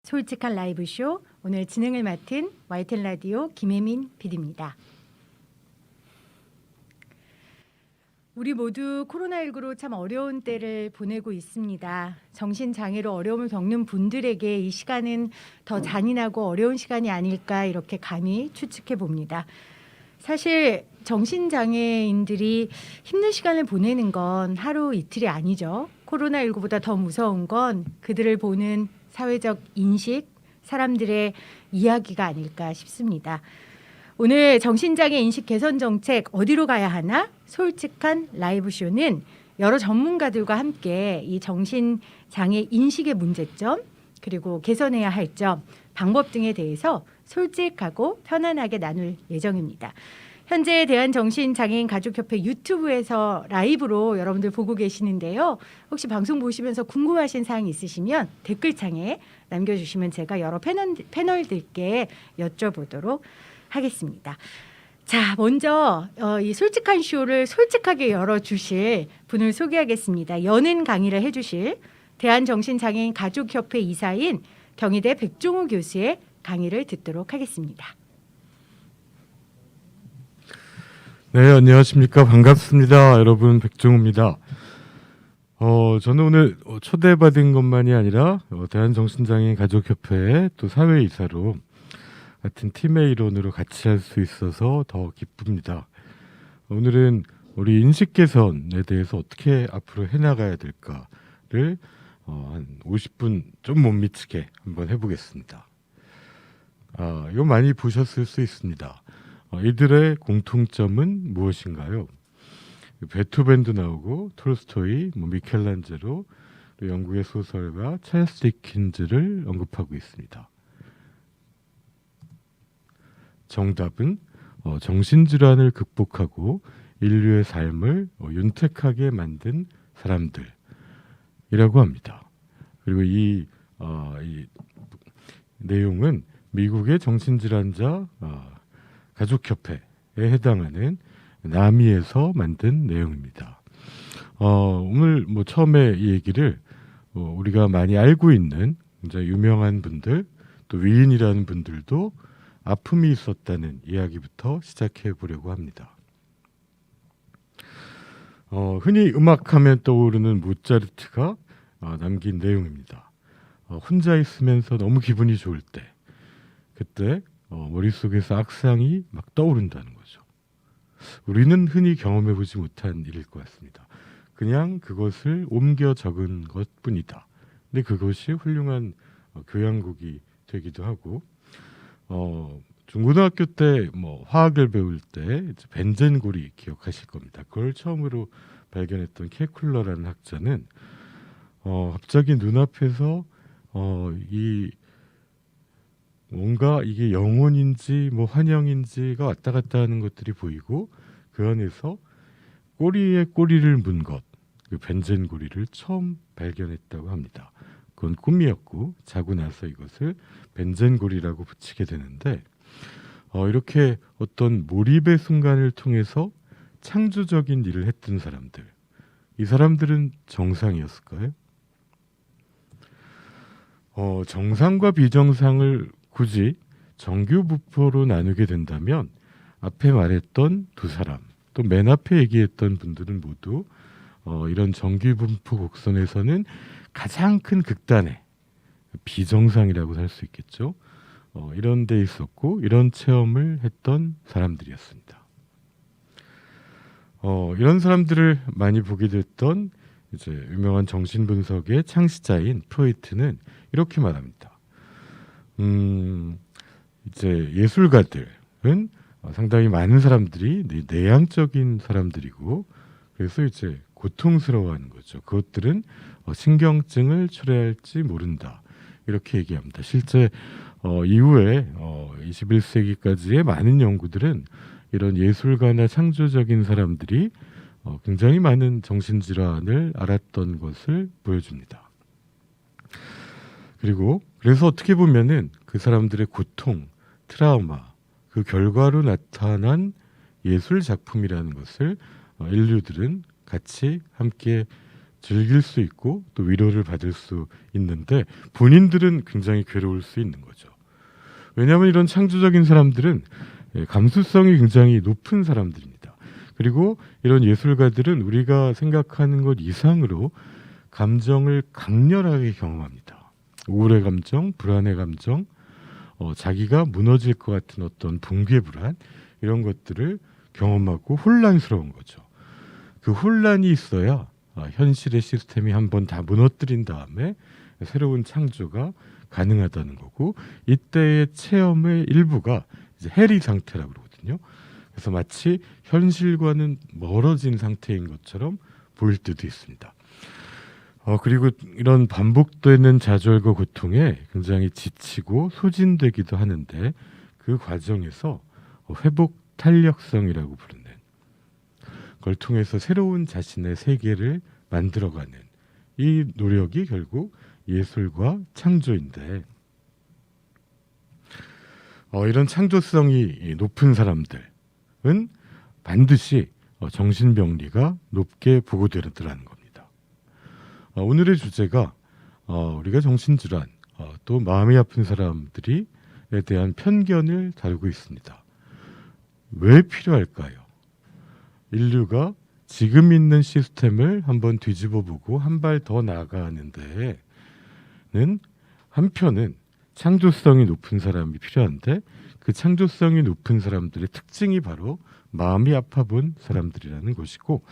솔직한 라이브쇼, 오늘 진행을 맡은 YTN 라디오 김혜민 PD입니다. 우리 모두 코로나19로 참 어려운 때를 보내고 있습니다. 정신장애로 어려움을 겪는 분들에게 이 시간은 더 잔인하고 어려운 시간이 아닐까 이렇게 감히 추측해 봅니다. 사실 정신장애인들이 힘든 시간을 보내는 건 하루 이틀이 아니죠. 코로나19보다 더 무서운 건 그들을 보는 사회적 인식, 사람들의 이야기가 아닐까 싶습니다. 오늘 정신장애 인식 개선 정책 어디로 가야 하나? 솔직한 라이브쇼는 여러 전문가들과 함께 이 정신장애 인식의 문제점, 그리고 개선해야 할 점, 방법 등에 대해서 솔직하고 편안하게 나눌 예정입니다. 현재 대한정신장애인 가족협회 유튜브에서 라이브로 여러분들 보고 계시는데요. 혹시 방송 보시면서 궁금하신 사항이 있으시면 댓글창에 남겨주시면 제가 여러 패널들께 여쭤보도록 하겠습니다. 자, 먼저 이 솔직한 쇼를 솔직하게 열어주실 분을 소개하겠습니다. 연은 강의를 해주실 대한정신장애인 가족협회 이사인 경희대 백종우 교수의 강의를 듣도록 하겠습니다. 네, 안녕하십니까. 반갑습니다. 여러분, 백종우입니다. 저는 오늘 초대받은 것만이 아니라 대한정신장애인 가족협회의 또 사회이사로 같은 팀의 일원으로 같이 할 수 있어서 더 기쁩니다. 오늘은 우리 인식 개선에 대해서 어떻게 앞으로 해나가야 될까를 한 50분 좀 못 미치게 한번 해보겠습니다. 이거 많이 보셨을 수 있습니다. 이들의 공통점은 무엇인가요? 베토벤도 나오고 톨스토이, 미켈란젤로, 영국의 소설가 찰스 디킨즈를 언급하고 있습니다. 정답은 정신질환을 극복하고 인류의 삶을 윤택하게 만든 사람들이라고 합니다. 그리고 이 내용은 미국의 정신질환자 가족협회에 해당하는 나미에서 만든 내용입니다. 오늘 처음에 이 얘기를 우리가 많이 알고 있는 굉장히 유명한 분들, 또 위인이라는 분들도 아픔이 있었다는 이야기부터 시작해 보려고 합니다. 흔히 음악하면 떠오르는 모차르트가 남긴 내용입니다. 혼자 있으면서 너무 기분이 좋을 때, 그때 머릿속에서 악상이 막 떠오른다는 거죠. 우리는 흔히 경험해보지 못한 일일 것 같습니다. 그냥 그것을 옮겨 적은 것뿐이다. 근데 그것이 훌륭한 교양곡이 되기도 하고, 중고등학교 때 화학을 배울 때 벤젠고리 기억하실 겁니다. 그걸 처음으로 발견했던 케쿨러라는 학자는 갑자기 눈앞에서 이 뭔가 이게 영혼인지 환영인지가 왔다 갔다 하는 것들이 보이고 그 안에서 꼬리에 꼬리를 문 것, 그 벤젠고리를 처음 발견했다고 합니다. 그건 꿈이었고 자고 나서 이것을 벤젠고리라고 붙이게 되는데 이렇게 어떤 몰입의 순간을 통해서 창조적인 일을 했던 사람들, 이 사람들은 정상이었을까요? 정상과 비정상을 굳이 정규부포로 나누게 된다면 앞에 말했던 두 사람, 또 맨 앞에 얘기했던 분들은 모두 이런 정규분포 곡선에서는 가장 큰 극단의 비정상이라고 할 수 있겠죠. 이런 데 있었고 이런 체험을 했던 사람들이었습니다. 이런 사람들을 많이 보게 됐던 이제 유명한 정신분석의 창시자인 프로이트는 이렇게 말합니다. 이제 예술가들은 상당히 많은 사람들이 내향적인 사람들이고 그래서 이제 고통스러워하는 거죠. 그것들은 신경증을 초래할지 모른다. 이렇게 얘기합니다. 실제 이후에 21세기까지의 많은 연구들은 이런 예술가나 창조적인 사람들이 굉장히 많은 정신질환을 앓았던 것을 보여줍니다. 그래서 어떻게 보면은 그 사람들의 고통, 트라우마, 그 결과로 나타난 예술 작품이라는 것을 인류들은 같이 함께 즐길 수 있고 또 위로를 받을 수 있는데 본인들은 굉장히 괴로울 수 있는 거죠. 왜냐하면 이런 창조적인 사람들은 감수성이 굉장히 높은 사람들입니다. 그리고 이런 예술가들은 우리가 생각하는 것 이상으로 감정을 강렬하게 경험합니다. 우울의 감정, 불안의 감정, 자기가 무너질 것 같은 어떤 붕괴 불안 이런 것들을 경험하고 혼란스러운 거죠. 그 혼란이 있어야 현실의 시스템이 한번 다 무너뜨린 다음에 새로운 창조가 가능하다는 거고 이때의 체험의 일부가 이제 해리 상태라고 그러거든요. 그래서 마치 현실과는 멀어진 상태인 것처럼 보일 때도 있습니다. 그리고 이런 반복되는 좌절과 고통에 굉장히 지치고 소진되기도 하는데 그 과정에서 회복 탄력성이라고 부르는 그걸 통해서 새로운 자신의 세계를 만들어가는 이 노력이 결국 예술과 창조인데 이런 창조성이 높은 사람들은 반드시 정신병리가 높게 보고되더라는 겁니다. 오늘의 주제가 우리가 정신질환 또 마음이 아픈 사람들에 대한 편견을 다루고 있습니다. 왜 필요할까요? 인류가 지금 있는 시스템을 한번 뒤집어보고 한 발 더 나아가는 데는 한편은 창조성이 높은 사람이 필요한데 그 창조성이 높은 사람들의 특징이 바로 마음이 아파본 사람들이라는 것이고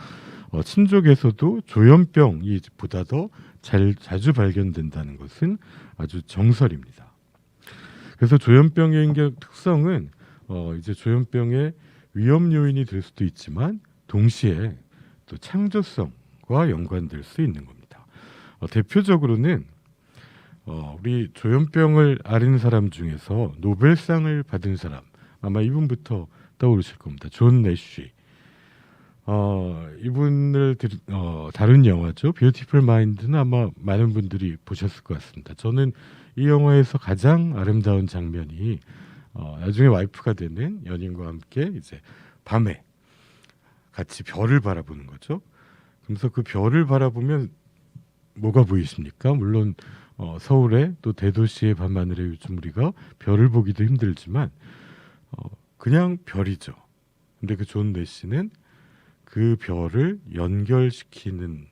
친족에서도 조현병이 보다 더 자주 발견된다는 것은 아주 정설입니다. 그래서 조현병의 특성은 이제 조현병의 위험 요인이 될 수도 있지만 동시에 또 창조성과 연관될 수 있는 겁니다. 대표적으로는 우리 조현병을 앓은 사람 중에서 노벨상을 받은 사람 아마 이분부터 떠오르실 겁니다. 존 내쉬. 이분을 다룬 영화죠. 뷰티풀 마인드는 아마 많은 분들이 보셨을 것 같습니다. 저는 이 영화에서 가장 아름다운 장면이 나중에 와이프가 되는 연인과 함께 이제 밤에 같이 별을 바라보는 거죠. 그래서 그 별을 바라보면 뭐가 보이십니까? 물론 서울의 또 대도시의 밤하늘에 요즘 우리가 별을 보기도 힘들지만 그냥 별이죠. 근데 그 존 내시는 그 별을 연결시키는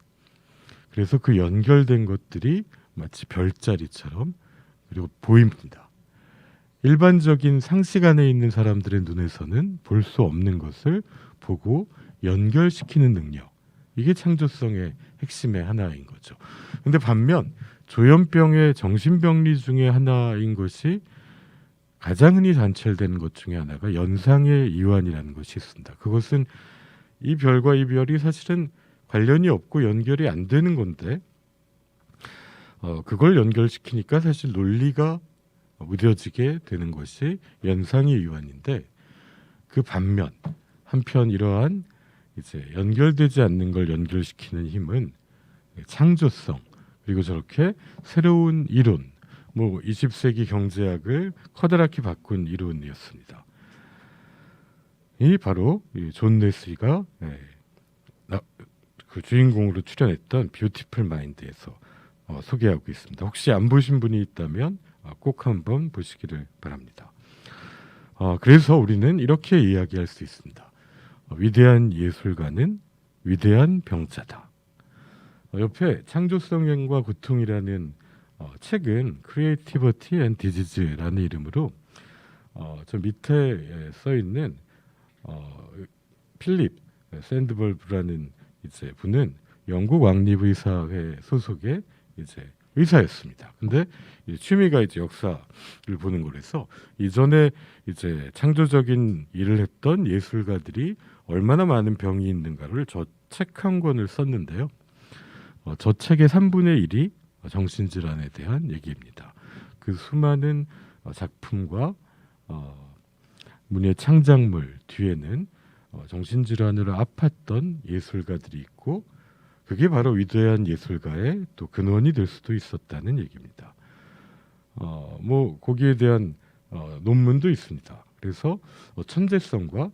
그래서 그 연결된 것들이 마치 별자리처럼 그리고 보입니다. 일반적인 상식 안에 있는 사람들의 눈에서는 볼 수 없는 것을 보고 연결시키는 능력. 이게 창조성의 핵심의 하나인 거죠. 근데 반면 조현병의 정신병리 중에 하나인 것이 가장 흔히 관찰되는 것 중에 하나가 연상의 이완이라는 것이 있습니다. 그것은 이 별과 이 별이 사실은 관련이 없고 연결이 안 되는 건데 그걸 연결시키니까 사실 논리가 무뎌지게 되는 것이 연상의 이완인데 그 반면 한편 이러한 이제 연결되지 않는 걸 연결시키는 힘은 창조성 그리고 저렇게 새로운 이론, 뭐 20세기 경제학을 커다랗게 바꾼 이론이었습니다. 이 바로 존 레슬리가 그 주인공으로 출연했던 뷰티풀 마인드에서 소개하고 있습니다. 혹시 안 보신 분이 있다면 꼭 한번 보시기를 바랍니다. 그래서 우리는 이렇게 이야기할 수 있습니다. 위대한 예술가는 위대한 병자다. 옆에 창조성과 고통이라는 책은 Creativity and Disease라는 이름으로 저 밑에 써 있는 필립 샌드벌브라는 이제 분은 영국 왕립의사회 소속의 이제 의사였습니다. 근데 취미가 이제 역사를 보는 거라서 이전에 이제 창조적인 일을 했던 예술가들이 얼마나 많은 병이 있는가를 저 책 한 권을 썼는데요. 저 책의 3분의 1이 정신질환에 대한 얘기입니다. 그 수많은 작품과 문예 창작물 뒤에는 정신질환으로 아팠던 예술가들이 있고 그게 바로 위대한 예술가의 또 근원이 될 수도 있었다는 얘기입니다. 뭐 거기에 대한 논문도 있습니다. 그래서 천재성과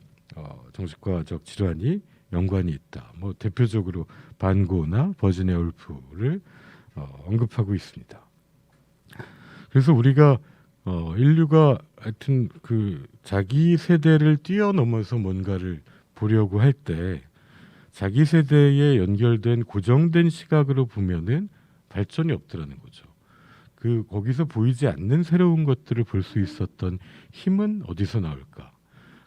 정신과적 질환이 연관이 있다. 뭐 대표적으로 반고나 버지니아 울프를 언급하고 있습니다. 그래서 우리가 인류가 하여튼 그 자기 세대를 뛰어넘어서 뭔가를 보려고 할 때 자기 세대에 연결된 고정된 시각으로 보면은 발전이 없더라는 거죠. 그 거기서 보이지 않는 새로운 것들을 볼 수 있었던 힘은 어디서 나올까?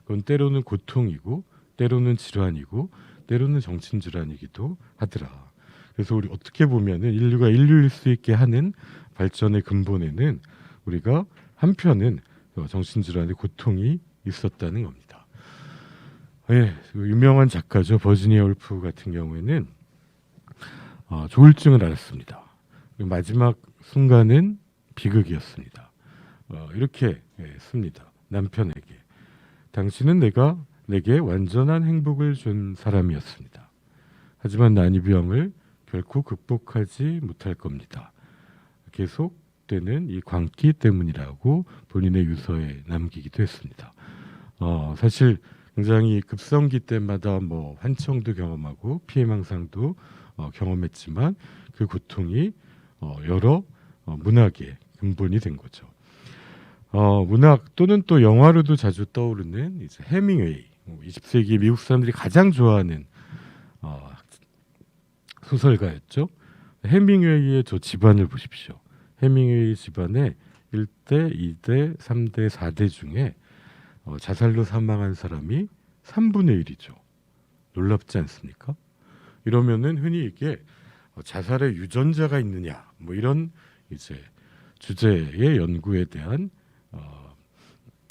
그건 때로는 고통이고 때로는 질환이고 때로는 정신질환이기도 하더라. 그래서 우리 어떻게 보면은 인류가 인류일 수 있게 하는 발전의 근본에는 우리가 한편은 정신질환의 고통이 있었다는 겁니다. 예, 그 유명한 작가죠. 버지니아 울프 같은 경우에는 조울증을 앓았습니다. 마지막 순간은 비극이었습니다. 이렇게 씁니다. 남편에게. 당신은 내게 완전한 행복을 준 사람이었습니다. 하지만 난 이 병을 결코 극복하지 못할 겁니다. 계속되는 이 광기 때문이라고 본인의 유서에 남기기도 했습니다. 사실 굉장히 급성기 때마다 뭐 환청도 경험하고 피해망상도 경험했지만 그 고통이 여러 문학의 근본이 된 거죠. 문학 또는 또 영화로도 자주 떠오르는 이제 해밍웨이, 20세기 미국 사람들이 가장 좋아하는 소설가였죠. 해밍웨이의 저 집안을 보십시오. 해밍웨이 집안의 1대, 2대, 3대, 4대 중에 자살로 사망한 사람이 3분의 1이죠. 놀랍지 않습니까? 이러면은 흔히 이게 자살의 유전자가 있느냐, 뭐 이런 이제 주제의 연구에 대한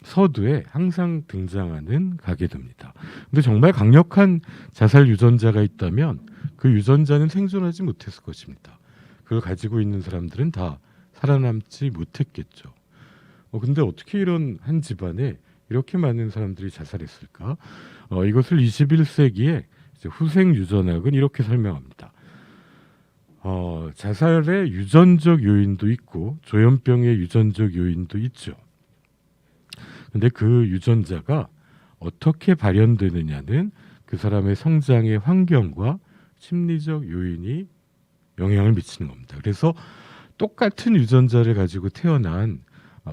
서두에 항상 등장하는 가게 됩니다. 근데 정말 강력한 자살 유전자가 있다면 그 유전자는 생존하지 못했을 것입니다. 그걸 가지고 있는 사람들은 다 살아남지 못했겠죠. 근데 어떻게 이런 한 집안에 이렇게 많은 사람들이 자살했을까? 이것을 21세기에 이제 후생 유전학은 이렇게 설명합니다. 자살의 유전적 요인도 있고 조현병의 유전적 요인도 있죠. 근데 그 유전자가 어떻게 발현되느냐는 그 사람의 성장의 환경과 심리적 요인이 영향을 미치는 겁니다. 그래서 똑같은 유전자를 가지고 태어난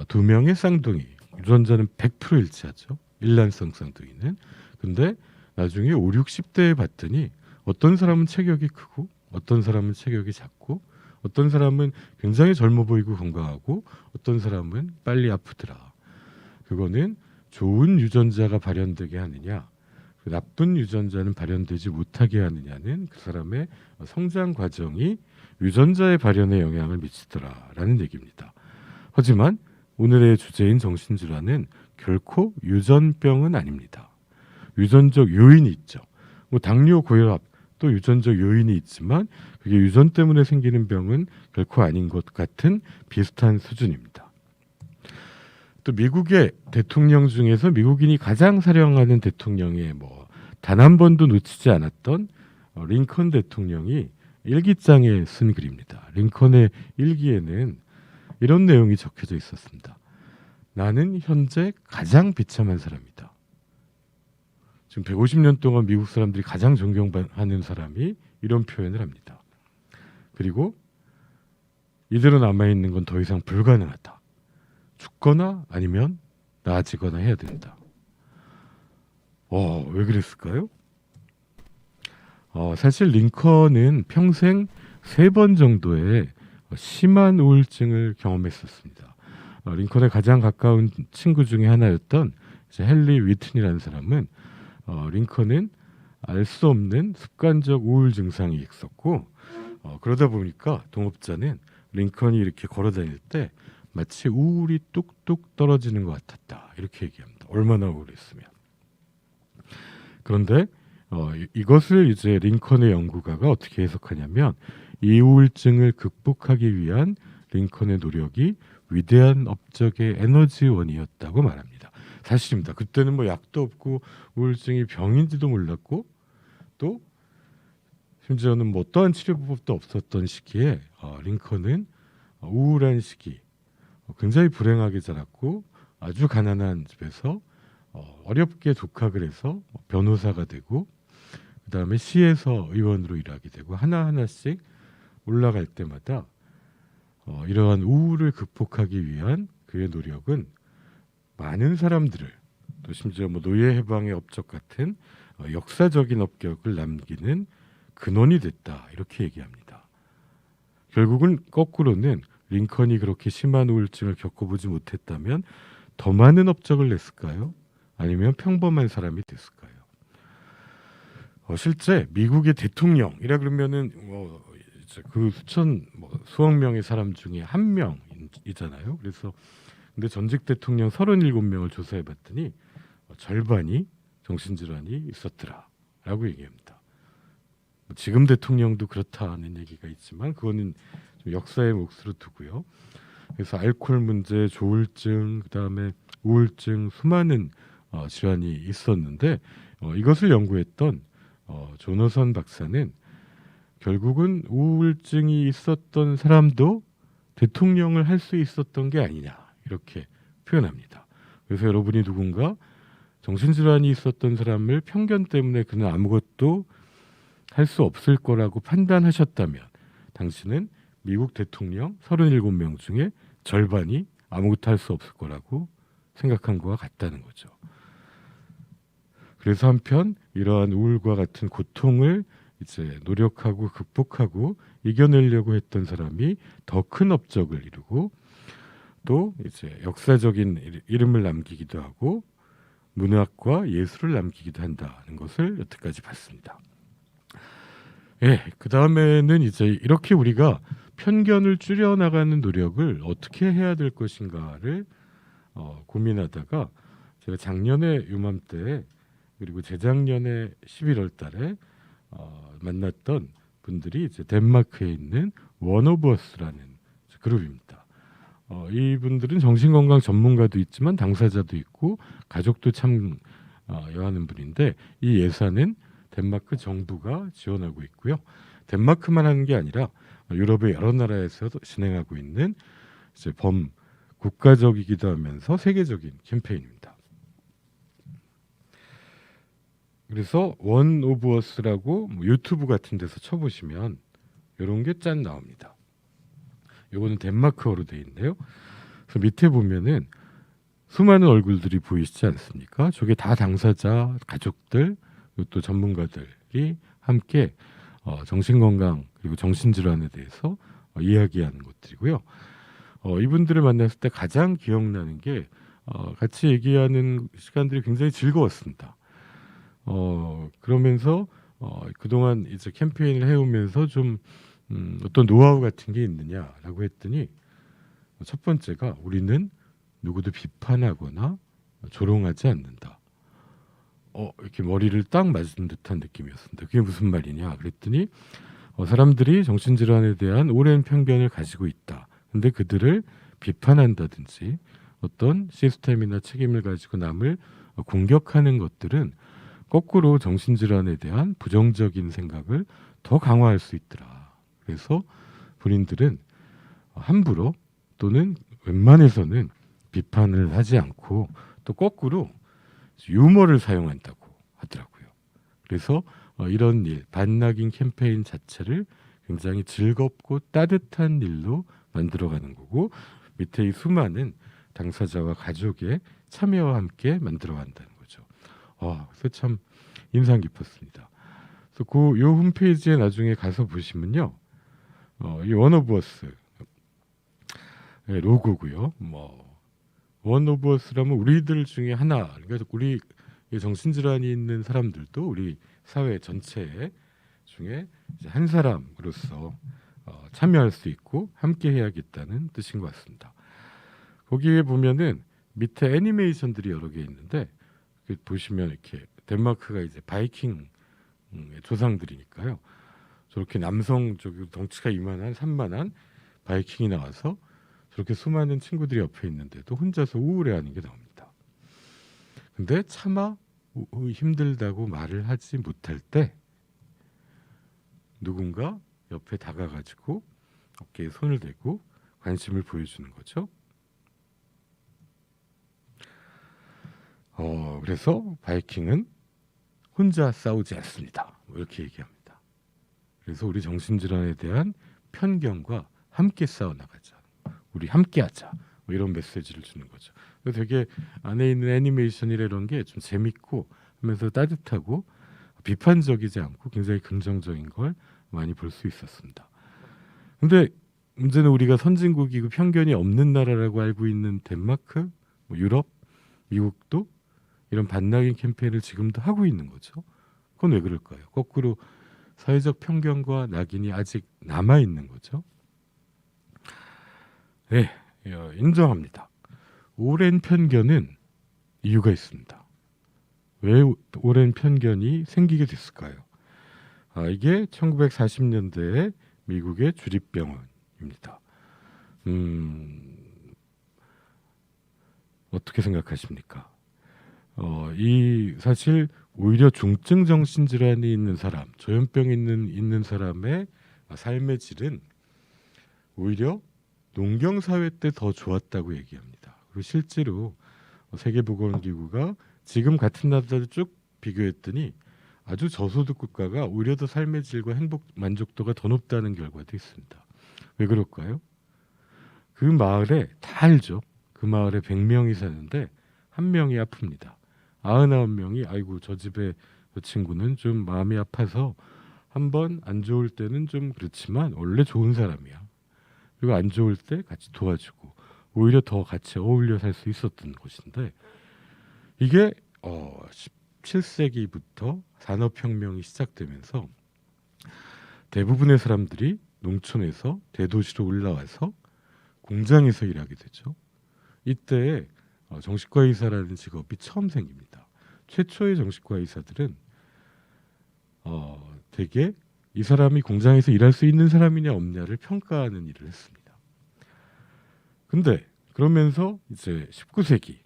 두 명의 쌍둥이, 유전자는 100% 일치하죠. 일란성 쌍둥이는. 근데 나중에 5, 60대에 봤더니 어떤 사람은 체격이 크고 어떤 사람은 체격이 작고 어떤 사람은 굉장히 젊어 보이고 건강하고 어떤 사람은 빨리 아프더라. 그거는 좋은 유전자가 발현되게 하느냐, 나쁜 유전자는 발현되지 못하게 하느냐는 그 사람의 성장 과정이 유전자의 발현에 영향을 미치더라라는 얘기입니다. 하지만 오늘의 주제인 정신질환은 결코 유전병은 아닙니다. 유전적 요인이 있죠. 뭐 당뇨, 고혈압 또 유전적 요인이 있지만 그게 유전 때문에 생기는 병은 결코 아닌 것 같은 비슷한 수준입니다. 또 미국의 대통령 중에서 미국인이 가장 사랑하는 대통령의 뭐 단 한 번도 놓치지 않았던 링컨 대통령이 일기장에 쓴 글입니다. 링컨의 일기에는 이런 내용이 적혀져 있었습니다. 나는 현재 가장 비참한 사람이다. 지금 150년 동안 미국 사람들이 가장 존경하는 사람이 이런 표현을 합니다. 그리고 이대로 남아있는 건 더 이상 불가능하다. 죽거나 아니면 나아지거나 해야 된다. 왜 그랬을까요? 사실 링컨은 평생 3번 정도의 심한 우울증을 경험했었습니다. 링컨의 가장 가까운 친구 중에 하나였던 이제 헨리 위튼이라는 사람은 링컨은 알 수 없는 습관적 우울 증상이 있었고 그러다 보니까 동업자는 링컨이 이렇게 걸어 다닐 때 마치 우울이 뚝뚝 떨어지는 것 같았다. 이렇게 얘기합니다. 얼마나 우울했으면. 그런데 이것을 이제 링컨의 연구가가 어떻게 해석하냐면 이 우울증을 극복하기 위한 링컨의 노력이 위대한 업적의 에너지원이었다고 말합니다. 사실입니다. 그때는 뭐 약도 없고 우울증이 병인지도 몰랐고 또 심지어는 뭐 어떠한 치료법도 없었던 시기에 링컨은 우울한 시기, 굉장히 불행하게 자랐고 아주 가난한 집에서 어렵게 독학을 해서 변호사가 되고 그다음에 시에서 의원으로 일하게 되고 하나하나씩 올라갈 때마다 이러한 우울을 극복하기 위한 그의 노력은 많은 사람들을, 또 심지어 뭐 노예 해방의 업적 같은 역사적인 업적을 남기는 근원이 됐다, 이렇게 얘기합니다. 결국은 거꾸로는 링컨이 그렇게 심한 우울증을 겪어보지 못했다면 더 많은 업적을 냈을까요? 아니면 평범한 사람이 됐을까요? 실제 미국의 대통령이라 그러면은 그 수억 명의 사람 중에 한 명이잖아요. 그래서 근데 전직 대통령 37명을 조사해 봤더니 절반이 정신질환이 있었더라라고 얘기합니다. 지금 대통령도 그렇다는 얘기가 있지만 그거는 좀 역사의 몫으로 두고요. 그래서 알코올 문제, 조울증, 그다음에 우울증, 수많은 질환이 있었는데 이것을 연구했던 조너선 박사는 결국은 우울증이 있었던 사람도 대통령을 할 수 있었던 게 아니냐, 이렇게 표현합니다. 그래서 여러분이 누군가 정신질환이 있었던 사람을 편견 때문에 그는 아무것도 할 수 없을 거라고 판단하셨다면 당신은 미국 대통령 37명 중에 절반이 아무것도 할 수 없을 거라고 생각한 것과 같다는 거죠. 그래서 한편 이러한 우울과 같은 고통을 이제 노력하고 극복하고 이겨내려고 했던 사람이 더 큰 업적을 이루고 또 이제 역사적인 이름을 남기기도 하고 문학과 예술을 남기기도 한다는 것을 여태까지 봤습니다. 예, 그 다음에는 이제 이렇게 우리가 편견을 줄여나가는 노력을 어떻게 해야 될 것인가를 고민하다가 제가 작년에 요맘때 그리고 재작년에 11월 달에 만났던 분들이 이제 덴마크에 있는 원오브어스라는 그룹입니다. 이분들은 정신건강 전문가도 있지만 당사자도 있고 가족도 참여하는 분인데 이 예산은 덴마크 정부가 지원하고 있고요. 덴마크만 하는 게 아니라 유럽의 여러 나라에서도 진행하고 있는 이제 국가적이기도 하면서 세계적인 캠페인입니다. 그래서 원 오브 어스라고 유튜브 같은 데서 쳐보시면 이런 게 짠 나옵니다. 이거는 덴마크어로 돼 있는데요. 그래서 밑에 보면은 수많은 얼굴들이 보이시지 않습니까? 저게 다 당사자, 가족들, 그리고 또 전문가들이 함께 정신건강 그리고 정신질환에 대해서 이야기하는 것들이고요. 이분들을 만났을 때 가장 기억나는 게 같이 얘기하는 시간들이 굉장히 즐거웠습니다. 그러면서 그동안 이제 캠페인을 해오면서 좀 어떤 노하우 같은 게 있느냐라고 했더니 첫 번째가 우리는 누구도 비판하거나 조롱하지 않는다. 이렇게 머리를 딱 맞은 듯한 느낌이었습니다. 그게 무슨 말이냐 그랬더니 사람들이 정신질환에 대한 오랜 편견을 가지고 있다. 근데 그들을 비판한다든지 어떤 시스템이나 책임을 가지고 남을 공격하는 것들은 거꾸로 정신질환에 대한 부정적인 생각을 더 강화할 수 있더라. 그래서 본인들은 함부로 또는 웬만해서는 비판을 하지 않고 또 거꾸로 유머를 사용한다고 하더라고요. 그래서 이런 일, 반낙인 캠페인 자체를 굉장히 즐겁고 따뜻한 일로 만들어가는 거고 밑에 이 수많은 당사자와 가족의 참여와 함께 만들어간다는 거죠. 그래서 참 인상 깊었습니다. 그래서 요 홈페이지에 나중에 가서 보시면요, 이 원오브어스 로고고요. 원오브어스라면 우리들 중에 하나, 그러니까 우리 정신질환이 있는 사람들도 우리 사회 전체 중에 이제 한 사람으로서 참여할 수 있고 함께 해야겠다는 뜻인 것 같습니다. 거기에 보면은 밑에 애니메이션들이 여러 개 있는데 보시면 이렇게 덴마크가 이제 바이킹 조상들이니까요. 저렇게 남성 덩치가 이만한 산만한 바이킹이 나와서 저렇게 수많은 친구들이 옆에 있는데도 혼자서 우울해하는 게 나옵니다. 근데 차마 힘들다고 말을 하지 못할 때 누군가 옆에 다가가지고 어깨에 손을 대고 관심을 보여주는 거죠. 그래서 바이킹은 혼자 싸우지 않습니다. 뭐 이렇게 얘기합니다. 그래서 우리 정신질환에 대한 편견과 함께 싸워나가자. 우리 함께하자. 뭐 이런 메시지를 주는 거죠. 그래서 되게 안에 있는 애니메이션이라는 게 좀 재밌고 하면서 따뜻하고 비판적이지 않고 굉장히 긍정적인 걸 많이 볼 수 있었습니다. 근데 문제는 우리가 선진국이고 편견이 없는 나라라고 알고 있는 덴마크, 뭐 유럽, 미국도 이런 반낙인 캠페인을 지금도 하고 있는 거죠. 그건 왜 그럴까요? 거꾸로 사회적 편견과 낙인이 아직 남아 있는 거죠. 네, 인정합니다. 오랜 편견은 이유가 있습니다. 왜 오랜 편견이 생기게 됐을까요? 이게 1940년대에 미국의 주립병원입니다. 어떻게 생각하십니까? 이 사실 오히려 중증 정신질환이 있는 사람, 조현병 있는 사람의 삶의 질은 오히려 농경사회 때 더 좋았다고 얘기합니다. 그리고 실제로 세계보건기구가 지금 같은 나라들 쭉 비교했더니 아주 저소득 국가가 오히려 더 삶의 질과 행복 만족도가 더 높다는 결과도 있습니다. 왜 그럴까요? 그 마을에 다 알죠. 그 마을에 100명이 사는데 한 명이 아픕니다. 99명이 아이고 저 집에 저 친구는 좀 마음이 아파서 한번 안 좋을 때는 좀 그렇지만 원래 좋은 사람이야. 그리고 안 좋을 때 같이 도와주고 오히려 더 같이 어울려 살 수 있었던 곳인데 이게 17세기부터 산업혁명이 시작되면서 대부분의 사람들이 농촌에서 대도시로 올라와서 공장에서 일하게 되죠. 이때 정신과 의사라는 직업이 처음 생깁니다. 최초의 정신과 의사들은 되게 이 사람이 공장에서 일할 수 있는 사람이냐 없냐를 평가하는 일을 했습니다. 근데 그러면서 이제 19세기,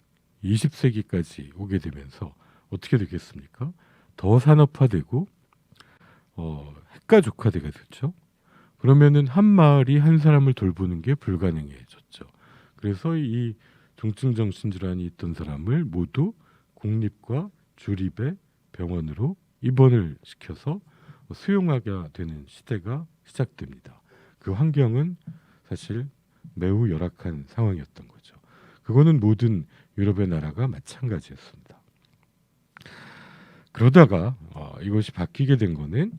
20세기까지 오게 되면서 어떻게 되겠습니까? 더 산업화되고 핵가족화되게 됐죠. 그러면은 한 마을이 한 사람을 돌보는 게 불가능해졌죠. 그래서 이 중증 정신질환이 있던 사람을 모두 공립과 주립의 병원으로 입원을 시켜서 수용하게 되는 시대가 시작됩니다. 그 환경은 사실 매우 열악한 상황이었던 거죠. 그거는 모든 유럽의 나라가 마찬가지였습니다. 그러다가 이것이 바뀌게 된 거는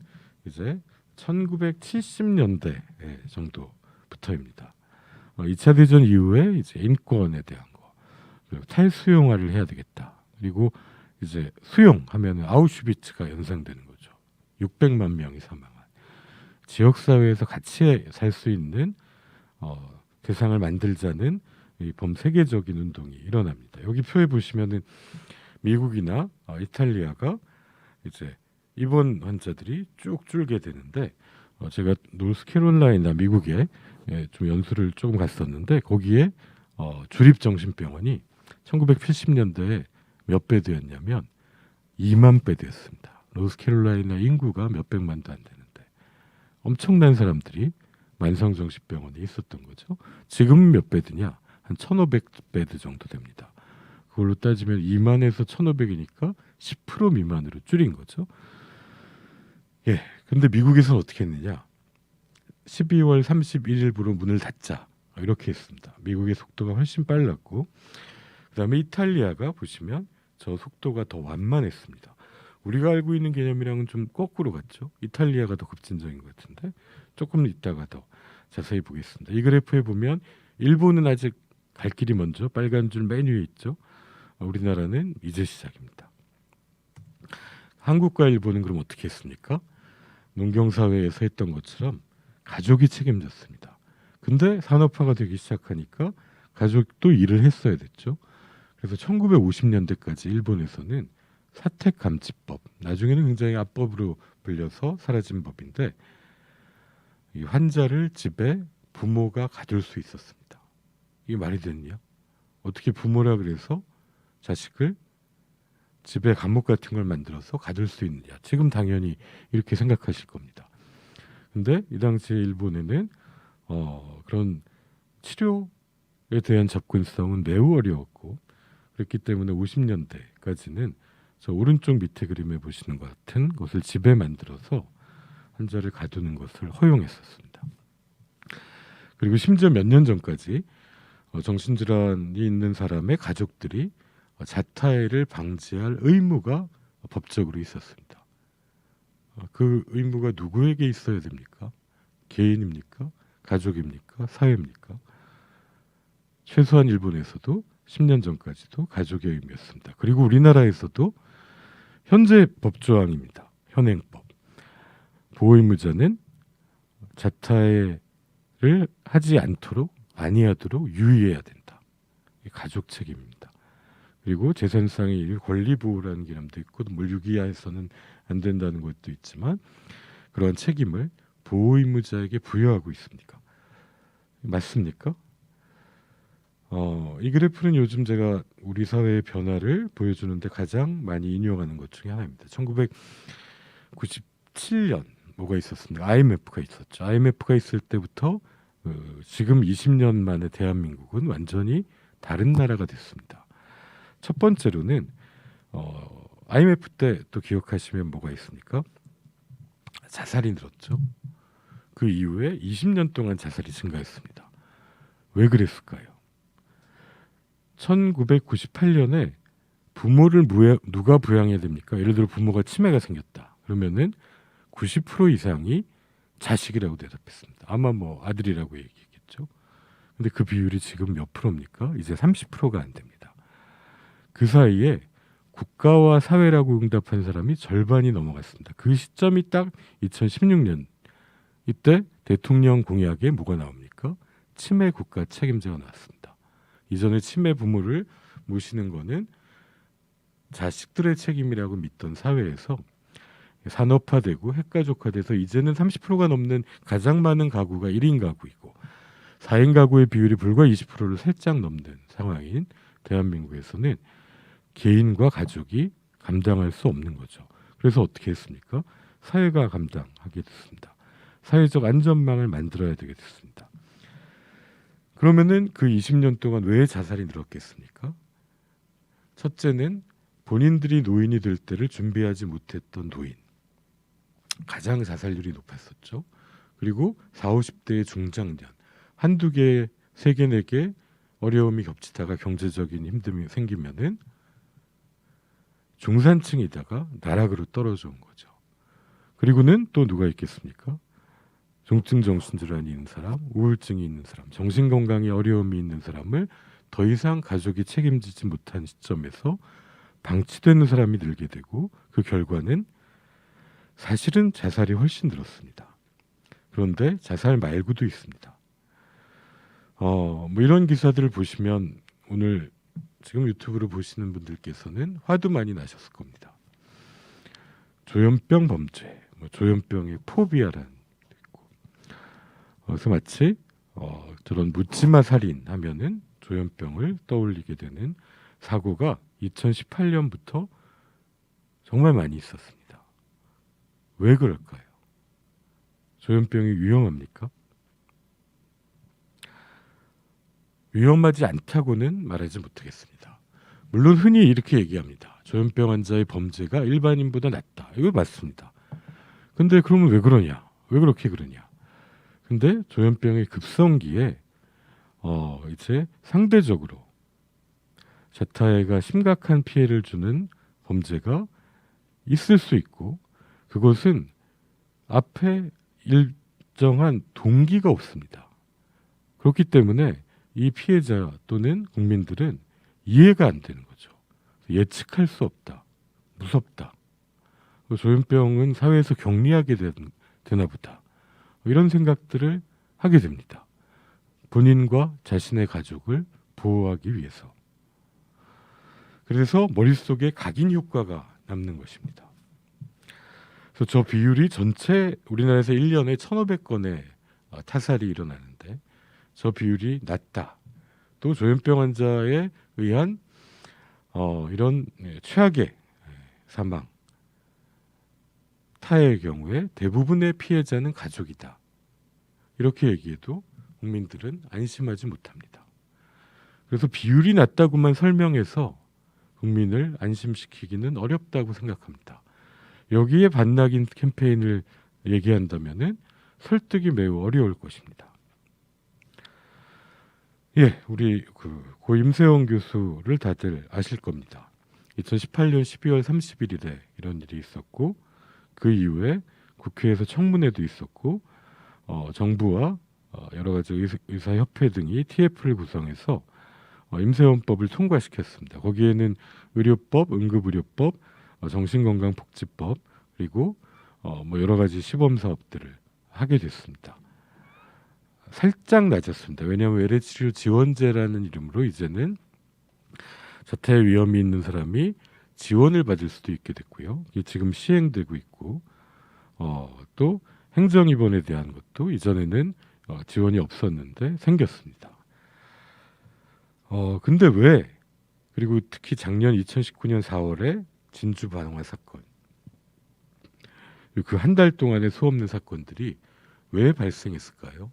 이제 1970년대 정도부터입니다. 2차 대전 이후에 이제 인권에 대한 거, 그리고 탈수용화를 해야 되겠다. 그리고 이제 수용하면 아우슈비츠가 연상되는 거죠. 600만 명이 사망한 지역 사회에서 같이 살 수 있는 대상을 만들자는 이 범세계적인 운동이 일어납니다. 여기 표에 보시면은 미국이나 이탈리아가 이제 입원 환자들이 쭉 줄게 되는데 제가 노스캐롤라이나 미국에 좀 연수를 조금 갔었는데 거기에 주립정신병원이 1970년대에 몇 배 되었냐면 2만 배 되었습니다. 노스캐롤라이나 인구가 몇백만도 안 되는데 엄청난 사람들이 만성정신병원에 있었던 거죠. 지금 몇 배드냐? 한 1,500배드 정도 됩니다. 그걸로 따지면 2만에서 1,500이니까 10% 미만으로 줄인 거죠. 예. 근데 미국에서는 어떻게 했느냐? 12월 31일부로 문을 닫자. 이렇게 했습니다. 미국의 속도가 훨씬 빨랐고 그다음에 이탈리아가 보시면 저 속도가 더 완만했습니다. 우리가 알고 있는 개념이랑은 좀 거꾸로 갔죠. 이탈리아가 더 급진적인 것 같은데 조금 이따가 더 자세히 보겠습니다. 이 그래프에 보면 일본은 아직 갈 길이 먼저 빨간 줄 맨 위에 있죠. 우리나라는 이제 시작입니다. 한국과 일본은 그럼 어떻게 했습니까? 농경사회에서 했던 것처럼 가족이 책임졌습니다. 근데 산업화가 되기 시작하니까 가족도 일을 했어야 됐죠. 그래서 1950년대까지 일본에서는 사택감치법, 나중에는 굉장히 압법으로 불려서 사라진 법인데 이 환자를 집에 부모가 가둘 수 있었습니다. 이게 말이 되느냐? 어떻게 부모라 그래서 자식을 집에 감옥 같은 걸 만들어서 가둘 수 있느냐? 지금 당연히 이렇게 생각하실 겁니다. 근데 이 당시에 일본에는 그런 치료에 대한 접근성은 매우 어려웠고 그렇기 때문에 50년대까지는 저 오른쪽 밑에 그림에 보시는 것 같은 것을 집에 만들어서 환자를 가두는 것을 허용했었습니다. 그리고 심지어 몇 년 전까지 정신질환이 있는 사람의 가족들이 자타해를 방지할 의무가 법적으로 있었습니다. 그 의무가 누구에게 있어야 됩니까? 개인입니까? 가족입니까? 사회입니까? 최소한 일본에서도 10년 전까지도 가족의 의무였습니다. 그리고 우리나라에서도 현재 법조항입니다. 현행법. 보호의무자는 자타해를 하지 않도록 아니하도록 유의해야 된다. 이게 가족 책임입니다. 그리고 재산상의 권리보호라는 개념도 있고 물 유기하에서는 안 된다는 것도 있지만 그러한 책임을 보호의무자에게 부여하고 있습니까? 맞습니까? 이 그래프는 요즘 제가 우리 사회의 변화를 보여주는데 가장 많이 인용하는 것 중에 하나입니다. 1997년 뭐가 있었습니까? IMF가 있었죠. IMF가 있을 때부터 지금 20년 만에 대한민국은 완전히 다른 나라가 됐습니다. 첫 번째로는 IMF 때 또 기억하시면 뭐가 있습니까? 자살이 늘었죠. 그 이후에 20년 동안 자살이 증가했습니다. 왜 그랬을까요? 1998년에 부모를 누가 부양해야 됩니까? 예를 들어 부모가 치매가 생겼다. 그러면은 90% 이상이 자식이라고 대답했습니다. 아마 뭐 아들이라고 얘기했겠죠. 근데 그 비율이 지금 몇 프로입니까? 이제 30%가 안 됩니다. 그 사이에 국가와 사회라고 응답한 사람이 절반이 넘어갔습니다. 그 시점이 딱 2016년. 이때 대통령 공약에 뭐가 나옵니까? 치매 국가 책임자가 나왔습니다. 이전에 치매 부모를 모시는 거는 자식들의 책임이라고 믿던 사회에서 산업화되고 핵가족화돼서 이제는 30%가 넘는 가장 많은 가구가 1인 가구이고 4인 가구의 비율이 불과 20%를 살짝 넘는 상황인 대한민국에서는 개인과 가족이 감당할 수 없는 거죠. 그래서 어떻게 했습니까? 사회가 감당하게 됐습니다. 사회적 안전망을 만들어야 되게 됐습니다. 그러면은 그 20년 동안 왜 자살이 늘었겠습니까? 첫째는 본인들이 노인이 될 때를 준비하지 못했던 노인. 가장 자살률이 높았었죠. 그리고 40, 50대의 중장년. 한두 개, 세 개, 네 개 어려움이 겹치다가 경제적인 힘듦이 생기면은 중산층이다가 나락으로 떨어져 온 거죠. 그리고는 또 누가 있겠습니까? 중증 정신질환이 있는 사람, 우울증이 있는 사람, 정신건강에 어려움이 있는 사람을 더 이상 가족이 책임지지 못한 시점에서 방치되는 사람이 늘게 되고 그 결과는 사실은 자살이 훨씬 늘었습니다. 그런데 자살 말고도 있습니다. 뭐 이런 기사들을 보시면 오늘 지금 유튜브로 보시는 분들께서는 화도 많이 나셨을 겁니다. 조현병 범죄, 조현병의 포비아라는 것도 있고, 그래서 마치 저런 묻지마 살인 하면은 조현병을 떠올리게 되는 사고가 2018년부터 정말 많이 있었습니다. 왜 그럴까요? 조현병이 위험합니까? 위험하지 않다고는 말하지 못하겠습니다. 물론 흔히 이렇게 얘기합니다. 조현병 환자의 범죄가 일반인보다 낫다. 이거 맞습니다. 근데 그러면 왜 그러냐? 왜 그렇게 그러냐? 근데 조현병의 급성기에 이제 상대적으로 자타해가 심각한 피해를 주는 범죄가 있을 수 있고 그것은 앞에 일정한 동기가 없습니다. 그렇기 때문에 이 피해자 또는 국민들은 이해가 안 되는 거죠. 예측할 수 없다. 무섭다. 조현병은 사회에서 격리하게 되나 보다. 이런 생각들을 하게 됩니다. 본인과 자신의 가족을 보호하기 위해서. 그래서 머릿속에 각인 효과가 남는 것입니다. 그래서 저 비율이 전체 우리나라에서 1년에 1,500건의 타살이 일어나는데 저 비율이 낮다. 또 조현병 환자에 의한 이런 최악의 사망, 타해의 경우에 대부분의 피해자는 가족이다. 이렇게 얘기해도 국민들은 안심하지 못합니다. 그래서 비율이 낮다고만 설명해서 국민을 안심시키기는 어렵다고 생각합니다. 여기에 반낙인 캠페인을 얘기한다면은 설득이 매우 어려울 것입니다. 예, 우리 고 임세원 교수를 다들 아실 겁니다. 2018년 12월 31일에 이런 일이 있었고 그 이후에 국회에서 청문회도 있었고 정부와 여러 가지 의사협회 등이 TF를 구성해서 임세원법을 통과시켰습니다. 거기에는 의료법, 응급의료법, 정신건강복지법 그리고 뭐 여러 가지 시범사업들을 하게 됐습니다. 살짝 낮았습니다. 왜냐하면 외래치료 지원제라는 이름으로 이제는 자퇴 위험이 있는 사람이 지원을 받을 수도 있게 됐고요. 이게 지금 시행되고 있고 또 행정입원에 대한 것도 이전에는 지원이 없었는데 생겼습니다. 근데 왜 그리고 특히 작년 2019년 4월에 진주 반응화 사건 그 한 달 동안의 수없는 사건들이 왜 발생했을까요?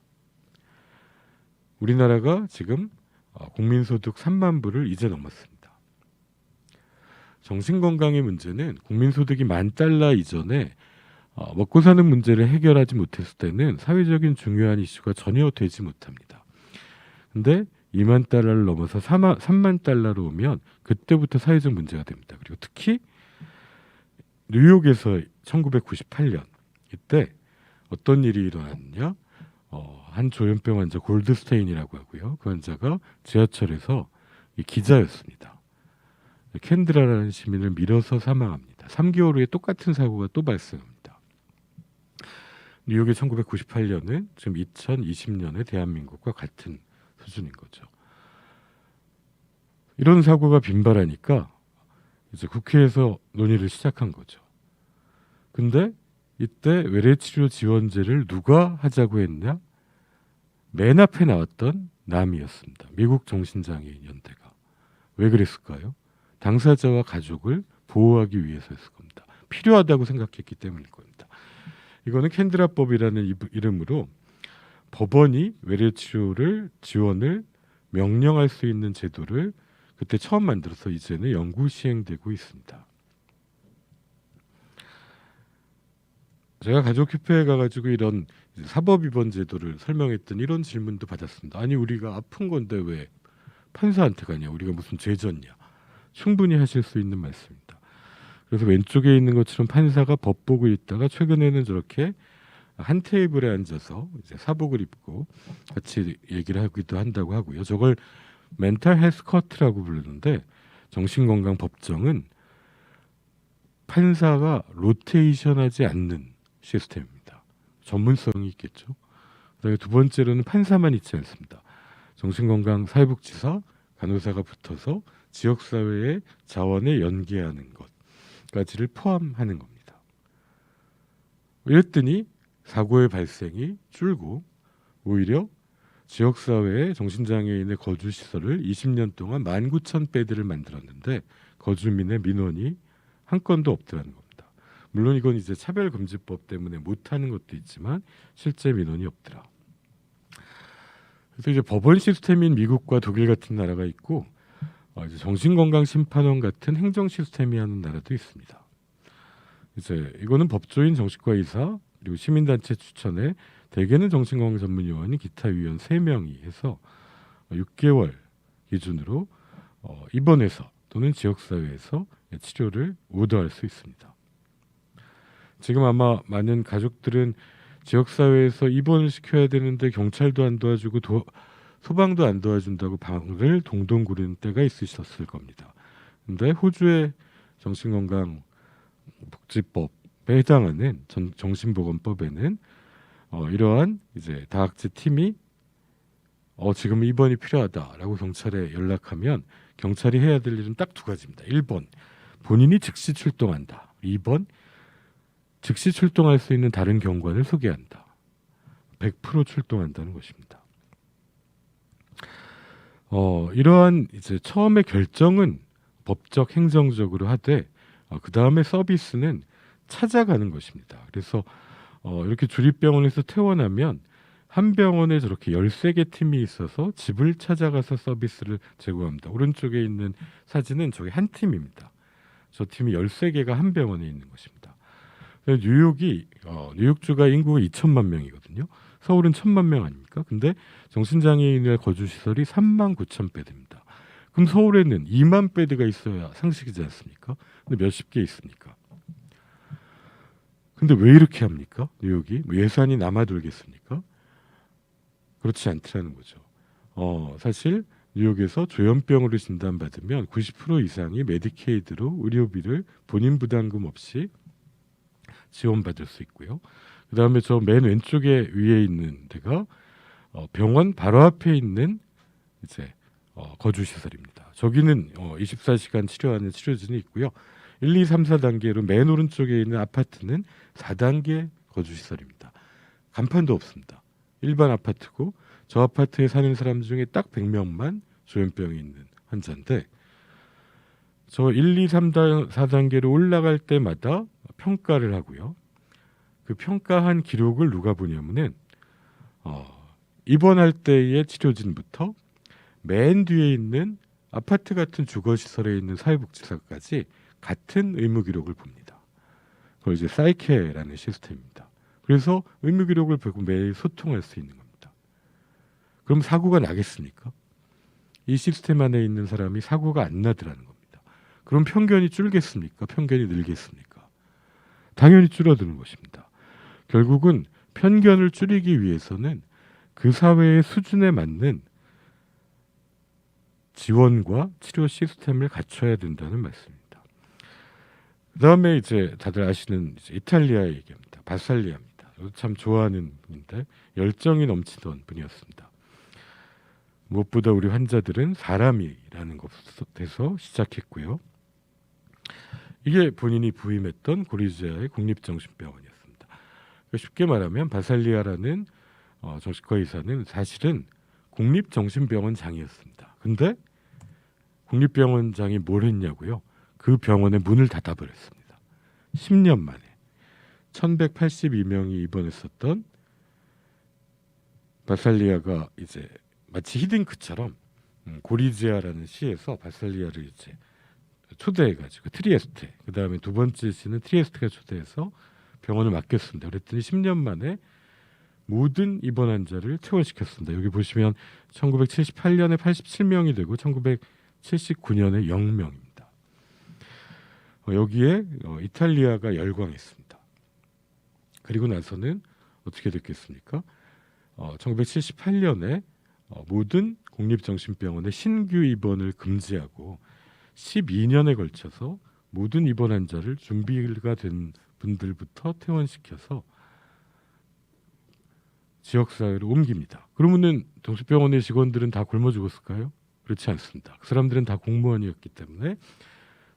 우리나라가 지금 국민소득 3만 불을 이제 넘었습니다. 정신건강의 문제는 국민소득이 $10,000 이전에 먹고 사는 문제를 해결하지 못했을 때는 사회적인 중요한 이슈가 전혀 되지 못합니다. 근데 $20,000를 넘어서 $30,000로 오면 그때부터 사회적 문제가 됩니다. 그리고 특히 뉴욕에서 1998년 이때 어떤 일이 일어났냐? 한 조현병 환자 골드스테인이라고 하고요. 그 환자가 지하철에서 기자였습니다. 캔드라라는 시민을 밀어서 사망합니다. 3개월 후에 똑같은 사고가 또 발생합니다. 뉴욕의 1998년은 지금 2020년의 대한민국과 같은 수준인 거죠. 이런 사고가 빈발하니까 이제 국회에서 논의를 시작한 거죠. 근데 이때 외래치료 지원제를 누가 하자고 했냐? 맨 앞에 나왔던 남이었습니다. 미국 정신장애인 연대가. 왜 그랬을까요? 당사자와 가족을 보호하기 위해서였을 겁니다. 필요하다고 생각했기 때문일 겁니다. 이거는 캔드라법이라는 이름으로 법원이 외래치료를 지원을 명령할 수 있는 제도를 그때 처음 만들어서 이제는 영구 시행되고 있습니다. 제가 가족협회에 가가지고 이런 사법 입원 제도를 설명했더니 이런 질문도 받았습니다. 아니 우리가 아픈 건데 왜 판사한테 가냐? 우리가 무슨 죄졌냐? 충분히 하실 수 있는 말씀입니다. 그래서 왼쪽에 있는 것처럼 판사가 법 보고 있다가 최근에는 저렇게 한 테이블에 앉아서 이제 사복을 입고 같이 얘기를 하기도 한다고 하고요. 저걸 멘탈 헬스 커트라고 부르는데 정신건강 법정은 판사가 로테이션하지 않는 시스템입니다. 전문성이 있겠죠. 그다음에 두 번째로는 판사만 있지 않습니다. 정신건강 사회복지사, 간호사가 붙어서 지역사회의 자원에 연계하는 것까지를 포함하는 겁니다. 이랬더니 사고의 발생이 줄고 오히려 지역사회의 정신장애인의 거주시설을 20년 동안 19,000배들을 만들었는데 거주민의 민원이 한 건도 없더라는 겁니다. 물론 이건 이제 차별금지법 때문에 못하는 것도 있지만 실제 민원이 없더라. 그래서 이제 법원 시스템인 미국과 독일 같은 나라가 있고 이제 정신건강심판원 같은 행정 시스템이 하는 나라도 있습니다. 이제 이거는 법조인, 정신과 의사 그리고 시민단체 추천에 대개는 정신건강 전문요원이 기타 위원 3명이 해서 6개월 기준으로 입원해서 또는 지역사회에서 치료를 오더할 수 있습니다. 지금 아마 많은 가족들은 지역사회에서 입원을 시켜야 되는데 경찰도 안 도와주고 소방도 안 도와준다고 방을 동동 구르는 때가 있으셨을 겁니다. 근데 호주의 정신건강복지법에 해당하는 정신보건법에는 이러한 이제 다학제 팀이 지금 입원이 필요하다라고 경찰에 연락하면 경찰이 해야 될 일은 딱 2가지입니다. 1번 본인이 즉시 출동한다. 2번 즉시 출동할 수 있는 다른 경관을 소개한다. 100% 출동한다는 것입니다. 이러한 이제 처음에 결정은 법적 행정적으로 하되 그 다음에 서비스는 찾아가는 것입니다. 그래서 이렇게 주립병원에서 퇴원하면 한 병원에 저렇게 13개 팀이 있어서 집을 찾아가서 서비스를 제공합니다. 오른쪽에 있는 사진은 저게 한 팀입니다. 저 팀이 13개가 한 병원에 있는 것입니다. 뉴욕주가 인구가 2천만 명이거든요. 서울은 1,000만 명 아닙니까? 근데 정신장애인의 거주시설이 3만 9천 베드입니다. 그럼 서울에는 2만 베드가 있어야 상식이지 않습니까? 근데 몇십 개 있습니까? 근데 왜 이렇게 합니까? 뉴욕이 뭐 예산이 남아돌겠습니까? 그렇지 않다는 거죠. 사실 뉴욕에서 조현병으로 진단받으면 90% 이상이 메디케이드로 의료비를 본인 부담금 없이 지원받을 수 있고요. 그 다음에 저 맨 왼쪽에 위에 있는 데가 병원 바로 앞에 있는 이제 거주시설입니다. 저기는 24시간 치료하는 치료진이 있고요. 1, 2, 3, 4단계로 맨 오른쪽에 있는 아파트는 4단계 거주시설입니다. 간판도 없습니다. 일반 아파트고 저 아파트에 사는 사람 중에 딱 100명만 조현병이 있는 환자인데 저 1, 2, 3, 4단계로 올라갈 때마다 평가를 하고요. 그 평가한 기록을 누가 보냐면은 입원할 때의 치료진부터 맨 뒤에 있는 아파트 같은 주거시설에 있는 사회복지사까지 같은 의무 기록을 봅니다. 그걸 이제 사이케라는 시스템입니다. 그래서 의무 기록을 보고 매일 소통할 수 있는 겁니다. 그럼 사고가 나겠습니까? 이 시스템 안에 있는 사람이 사고가 안 나더라는 겁니다. 그럼 편견이 줄겠습니까? 편견이 늘겠습니까? 당연히 줄어드는 것입니다. 결국은 편견을 줄이기 위해서는 그 사회의 수준에 맞는 지원과 치료 시스템을 갖춰야 된다는 말씀입니다. 그다음에 이제 다들 아시는 이제 이탈리아 얘기입니다. 바살리아입니다. 저도 참 좋아하는 분인데 열정이 넘치던 분이었습니다. 무엇보다 우리 환자들은 사람이라는 것에서 시작했고요. 이게 본인이 부임했던 고리지아의 국립정신병원이었습니다. 쉽게 말하면 바살리아라는 정신과 의사는 사실은 국립정신병원장이었습니다. 근데 국립병원장이 뭘 했냐고요? 그 병원의 문을 닫아버렸습니다. 10년 만에 1182명이 입원했었던 바살리아가 이제 마치 히딩크처럼 고리지아라는 시에서 바살리아를 이제 초대해가지고 트리에스테, 그 다음에 두 번째 시는 트리에스테가 초대해서 병원을 맡겼습니다. 그랬더니 10년 만에 모든 입원 환자를 퇴원시켰습니다. 여기 보시면 1978년에 87명이 되고 1979년에 0명입니다. 여기에 이탈리아가 열광했습니다. 그리고 나서는 어떻게 됐겠습니까? 1978년에 모든 국립정신병원의 신규 입원을 금지하고 12년에 걸쳐서 모든 입원 환자를 준비가 된 분들부터 퇴원시켜서 지역사회로 옮깁니다. 그러면은 정신병원의 직원들은 다 굶어 죽었을까요? 그렇지 않습니다. 그 사람들은 다 공무원이었기 때문에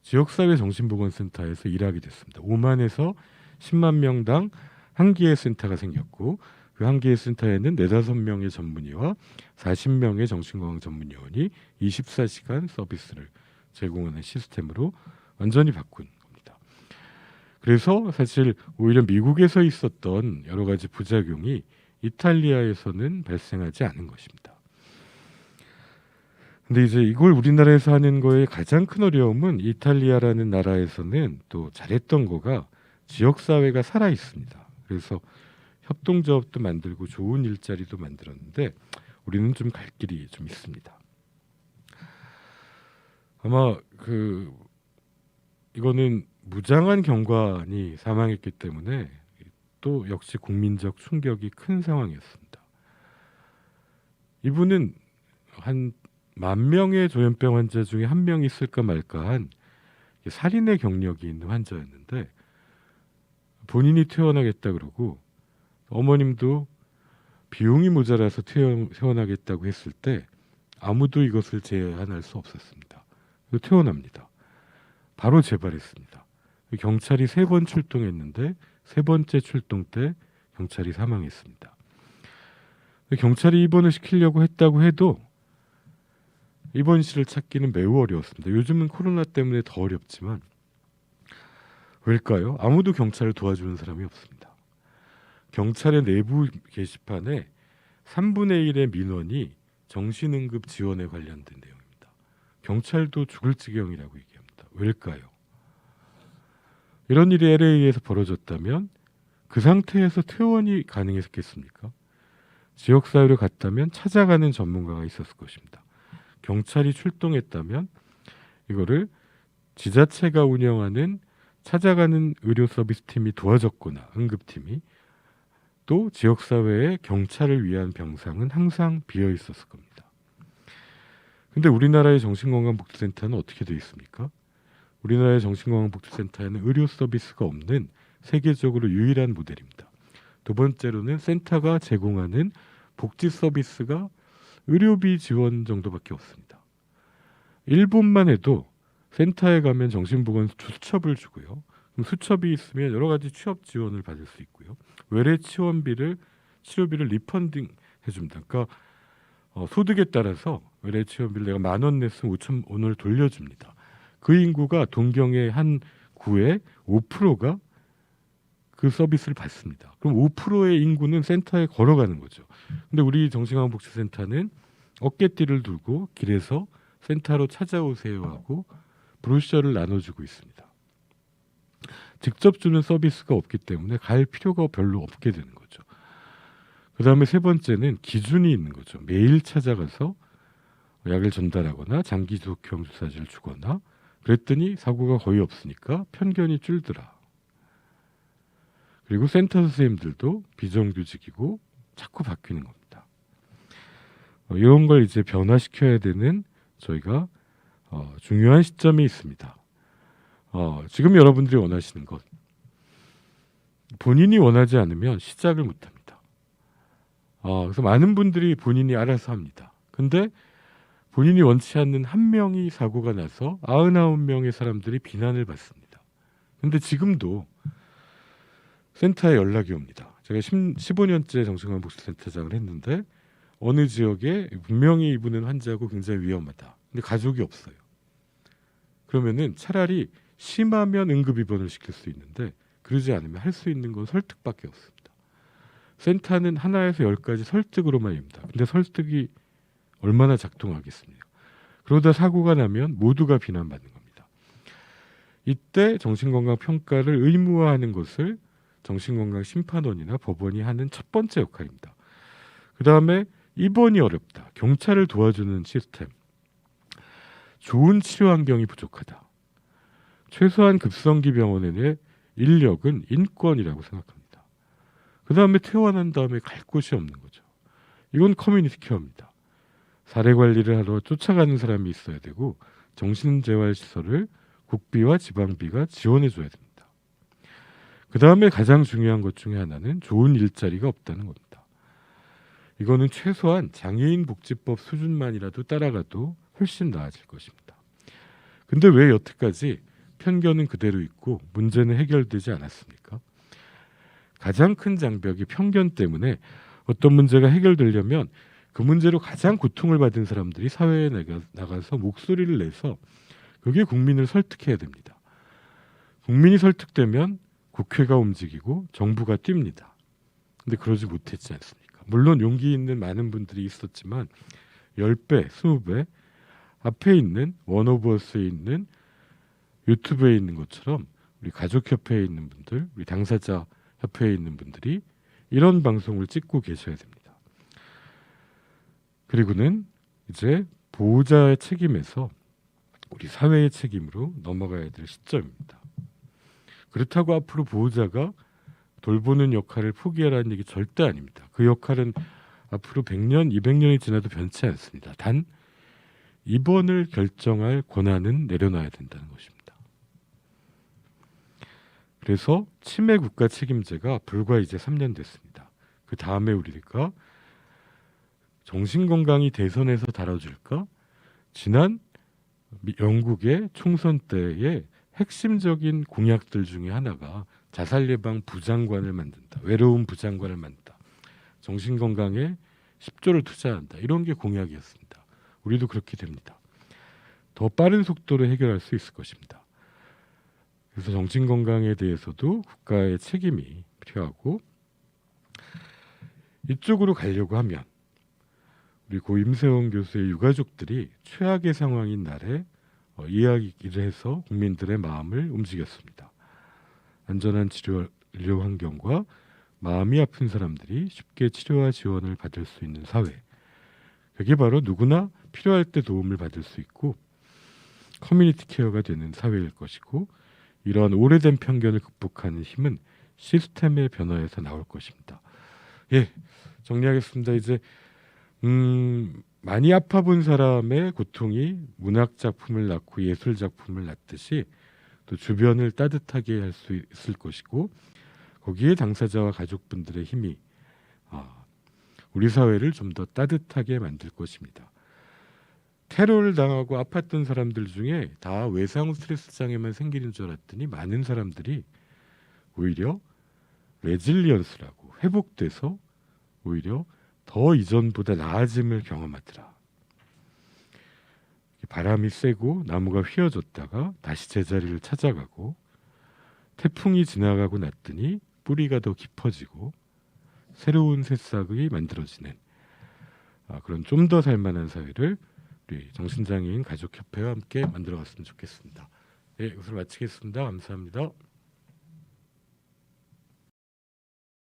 지역사회 정신보건센터에서 일하게 됐습니다. 5만에서 10만 명당 한 개의 센터가 생겼고 그 한 개의 센터에는 4-5명의 전문의와 40명의 정신건강 전문요원이 24시간 서비스를 제공하는 시스템으로 완전히 바꾼 겁니다. 그래서 사실 오히려 미국에서 있었던 여러 가지 부작용이 이탈리아에서는 발생하지 않은 것입니다. 근데 이제 이걸 우리나라에서 하는 거에 가장 큰 어려움은 이탈리아라는 나라에서는 또 잘했던 거가 지역사회가 살아 있습니다. 그래서 협동조합도 만들고 좋은 일자리도 만들었는데 우리는 좀 갈 길이 좀 있습니다. 아마 이거는 무장한 경관이 사망했기 때문에 또 역시 국민적 충격이 큰 상황이었습니다. 이분은 한 10,000명의 조현병 환자 중에 한 명 있을까 말까한 살인의 경력이 있는 환자였는데 본인이 퇴원하겠다 그러고 어머님도 비용이 모자라서 퇴원하겠다고 했을 때 아무도 이것을 제한할 수 없었습니다. 퇴원합니다. 바로 재발했습니다. 경찰이 3번 출동했는데 3번째 출동 때 경찰이 사망했습니다. 경찰이 입원을 시키려고 했다고 해도 입원실을 찾기는 매우 어려웠습니다. 요즘은 코로나 때문에 더 어렵지만 왜일까요? 아무도 경찰을 도와주는 사람이 없습니다. 경찰의 내부 게시판에 3분의 1의 민원이 정신응급 지원에 관련된 내용입니다. 경찰도 죽을 지경이라고 얘기합니다. 왜일까요? 이런 일이 LA에서 벌어졌다면 그 상태에서 퇴원이 가능했겠습니까? 지역사회로 갔다면 찾아가는 전문가가 있었을 것입니다. 경찰이 출동했다면 이거를 지자체가 운영하는 찾아가는 의료 서비스 팀이 도와줬거나 응급팀이 또 지역사회에 경찰을 위한 병상은 항상 비어 있었을 겁니다. 근데 우리나라의 정신건강복지센터는 어떻게 되어 있습니까? 우리나라의 정신건강복지센터에는 의료 서비스가 없는 세계적으로 유일한 모델입니다. 두 번째로는 센터가 제공하는 복지 서비스가 의료비 지원 정도밖에 없습니다. 일본만 해도 센터에 가면 정신보건 수첩을 주고요. 그럼 수첩이 있으면 여러 가지 취업 지원을 받을 수 있고요. 외래 치료비를 리펀딩 해줍니다. 그러니까 소득에 따라서 외래 치료비를 내가 10,000원 냈으면 5,000원을 돌려줍니다. 그 인구가 동경의 한 구의 5%가 그 서비스를 받습니다. 그럼 5%의 인구는 센터에 걸어가는 거죠. 근데 우리 정신건강복지센터는 어깨띠를 들고 길에서 센터로 찾아오세요 하고 브로셔를 나눠주고 있습니다. 직접 주는 서비스가 없기 때문에 갈 필요가 별로 없게 되는 거죠. 그 다음에 세 번째는 기준이 있는 거죠. 매일 찾아가서 약을 전달하거나 장기 지속형 주사제를 주거나 그랬더니 사고가 거의 없으니까 편견이 줄더라. 그리고 센터 선생님들도 비정규직이고 자꾸 바뀌는 겁니다. 이런 걸 이제 변화시켜야 되는 저희가 중요한 시점이 있습니다. 지금 여러분들이 원하시는 것 본인이 원하지 않으면 시작을 못합니다. 그래서 많은 분들이 본인이 알아서 합니다. 근데 본인이 원치 않는 한 명이 사고가 나서 99명의 사람들이 비난을 받습니다. 근데 지금도 센터에 연락이 옵니다. 제가 15년째 정신건강복지센터장을 했는데 어느 지역에 분명히 이분은 환자고 굉장히 위험하다. 근데 가족이 없어요. 그러면은 차라리 심하면 응급 입원을 시킬 수 있는데 그러지 않으면 할 수 있는 건 설득밖에 없습니다. 센터는 하나에서 10가지 설득으로만입니다. 근데 설득이 얼마나 작동하겠습니까? 그러다 사고가 나면 모두가 비난받는 겁니다. 이때 정신건강 평가를 의무화하는 것을 정신건강심판원이나 법원이 하는 첫 번째 역할입니다. 그 다음에 입원이 어렵다. 경찰을 도와주는 시스템. 좋은 치료 환경이 부족하다. 최소한 급성기 병원의 인력은 인권이라고 생각합니다. 그 다음에 퇴원한 다음에 갈 곳이 없는 거죠. 이건 커뮤니티 케어입니다. 사례 관리를 하러 쫓아가는 사람이 있어야 되고 정신재활시설을 국비와 지방비가 지원해 줘야 됩니다. 그 다음에 가장 중요한 것 중에 하나는 좋은 일자리가 없다는 겁니다. 이거는 최소한 장애인 복지법 수준만이라도 따라가도 훨씬 나아질 것입니다. 근데 왜 여태까지 편견은 그대로 있고 문제는 해결되지 않았습니까? 가장 큰 장벽이 편견 때문에 어떤 문제가 해결되려면 그 문제로 가장 고통을 받은 사람들이 사회에 나가서 목소리를 내서 그게 국민을 설득해야 됩니다. 국민이 설득되면 국회가 움직이고 정부가 뜁니다. 근데 그러지 못했지 않습니까? 물론 용기 있는 많은 분들이 있었지만 10배, 20배 앞에 있는 원오버스에 있는 유튜브에 있는 것처럼 우리 가족협회에 있는 분들, 우리 당사자 협회에 있는 분들이 이런 방송을 찍고 계셔야 됩니다. 그리고는 이제 보호자의 책임에서 우리 사회의 책임으로 넘어가야 될 시점입니다. 그렇다고 앞으로 보호자가 돌보는 역할을 포기하라는 얘기 절대 아닙니다. 그 역할은 앞으로 100년, 200년이 지나도 변치 않습니다. 단 입원을 결정할 권한은 내려놔야 된다는 것입니다. 그래서 치매 국가 책임제가 불과 이제 3년 됐습니다. 그 다음에 우리가 정신건강이 대선에서 다뤄질까? 지난 영국의 총선 때의 핵심적인 공약들 중에 하나가 자살 예방 부장관을 만든다. 외로움 부장관을 만든다. 정신건강에 10조를 투자한다. 이런 게 공약이었습니다. 우리도 그렇게 됩니다. 더 빠른 속도로 해결할 수 있을 것입니다. 그래서 정신건강에 대해서도 국가의 책임이 필요하고 이쪽으로 가려고 하면 우리 고 임세원 교수의 유가족들이 최악의 상황인 날에 이야기를 해서 국민들의 마음을 움직였습니다. 안전한 치료 의료 환경과 마음이 아픈 사람들이 쉽게 치료와 지원을 받을 수 있는 사회. 그게 바로 누구나 필요할 때 도움을 받을 수 있고 커뮤니티 케어가 되는 사회일 것이고, 이러한 오래된 편견을 극복하는 힘은 시스템의 변화에서 나올 것입니다. 예, 정리하겠습니다. 이제 많이 아파 본 사람의 고통이 문학 작품을 낳고 예술 작품을 낳듯이 또 주변을 따뜻하게 할 수 있을 것이고, 거기에 당사자와 가족분들의 힘이 우리 사회를 좀 더 따뜻하게 만들 것입니다. 테러를 당하고 아팠던 사람들 중에 다 외상 스트레스 장애만 생기는 줄 알았더니 많은 사람들이 오히려 레질리언스라고 회복돼서 오히려 더 이전보다 나아짐을 경험하더라. 바람이 세고 나무가 휘어졌다가 다시 제자리를 찾아가고, 태풍이 지나가고 났더니 뿌리가 더 깊어지고 새로운 새싹이 만들어지는 그런 좀 더 살만한 사회를 우리 정신장애인 가족협회와 함께 만들어갔으면 좋겠습니다. 네, 이것을 마치겠습니다. 감사합니다.